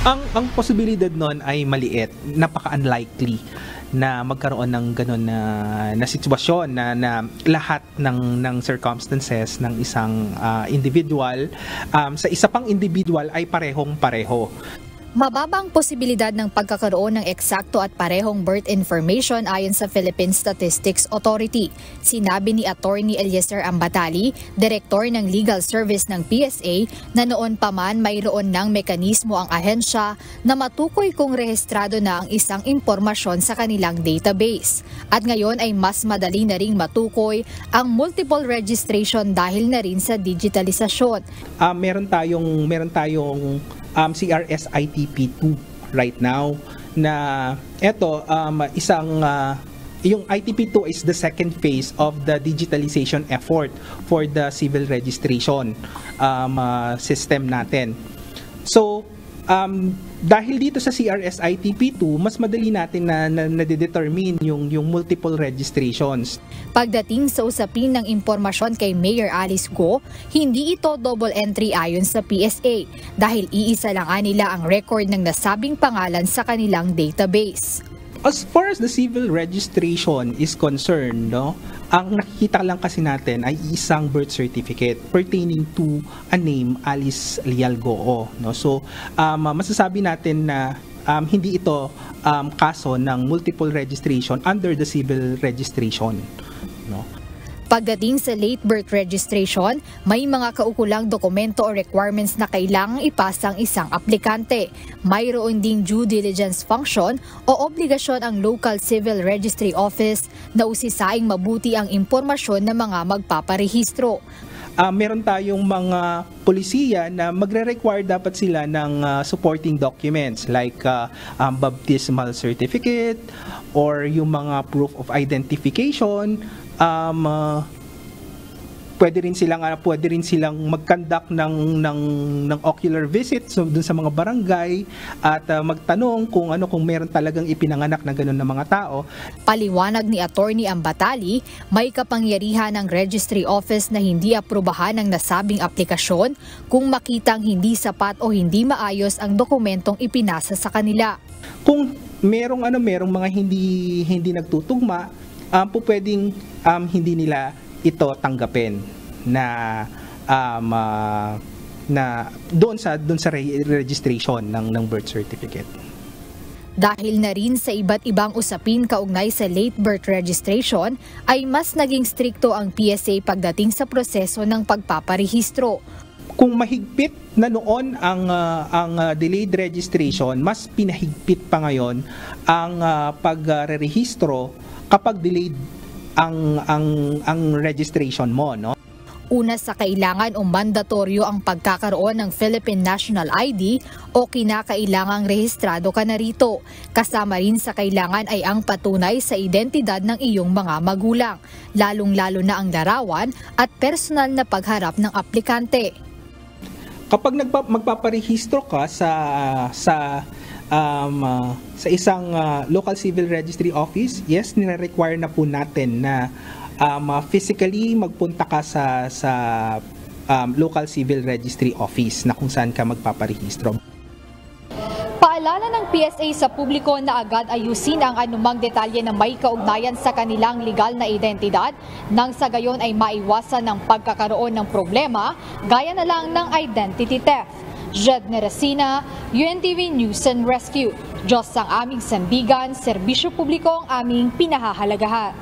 Ang posibilidad nun ay maliit, napaka-unlikely na magkaroon ng gano'n na sitwasyon na lahat ng circumstances ng isang individual sa isa pang individual ay parehong-pareho. Mababang posibilidad ng pagkakaroon ng eksakto at parehong birth information ayon sa Philippine Statistics Authority. Sinabi ni Attorney Eliezer Ambatali, Direktor ng Legal Service ng PSA, na noon pa man mayroon ng mekanismo ang ahensya na matukoy kung rehistrado na ang isang impormasyon sa kanilang database. At ngayon ay mas madali na ring matukoy ang multiple registration dahil na rin sa digitalisasyon. Meron tayong CRS-ITP2 right now na yung ITP2 is the second phase of the digitalization effort for the civil registration system natin. So dahil dito sa CRS-ITP2, mas madali natin na determine yung multiple registrations. Pagdating sa usapin ng impormasyon kay Mayor Alice Go, hindi ito double entry ayon sa PSA dahil iisa lang nila ang record ng nasabing pangalan sa kanilang database. As far as the civil registration is concerned, ang nakikita lang kasi natin ay isang birth certificate pertaining to a name, Alice Leal Goo. So, masasabi natin na hindi ito kaso ng multiple registration under the civil registration. Pagdating sa late birth registration, may mga kaukulang dokumento o requirements na kailangang ipasa ang isang aplikante. Mayroon ding due diligence function o obligasyon ang local civil registry office na usisaing mabuti ang impormasyon ng mga magpaparehistro. Meron tayong mga polisiya na magre-require dapat sila ng supporting documents like baptismal certificate or yung mga proof of identification. Pwede rin silang mag-conduct ng ocular visit dun sa mga barangay at magtanong kung meron talagang ipinanganak na gano'n na mga tao. Paliwanag ni Attorney Ambatali, may kapangyarihan ng registry office na hindi aprubahan ng nasabing aplikasyon kung makitang hindi sapat o hindi maayos ang dokumentong ipinasa sa kanila. Kung merong mga hindi nagtutugma, pwedeng hindi nila ito tanggapin na doon sa registration ng birth certificate. Dahil na rin sa iba't ibang usapin kaugnay sa late birth registration, ay mas naging strikto ang PSA pagdating sa proseso ng pagpaparehistro. Kung mahigpit na noon ang delayed registration, mas pinahigpit pa ngayon ang pagrerehistro kapag delayed ang registration mo, Una sa kailangan o mandatoryo ang pagkakaroon ng Philippine National ID o kinakailangang rehistrado ka na rito. Kasama rin sa kailangan ay ang patunay sa identidad ng iyong mga magulang, lalong-lalo na ang larawan at personal na pagharap ng aplikante. Kapag magpaparehistro ka sa isang local civil registry office, yes, nire-require na po natin na physically magpunta ka sa local civil registry office na kung saan ka magpaparehistro. Paalala ng PSA sa publiko na agad ayusin ang anumang detalye na may kaugnayan sa kanilang legal na identidad nang sa gayon ay maiwasan ng pagkakaroon ng problema gaya na lang ng identity theft. Jed Neresina, UNTV News and Rescue. Diyos ang aming sandigan, serbisyo publiko ang aming pinahahalagahan.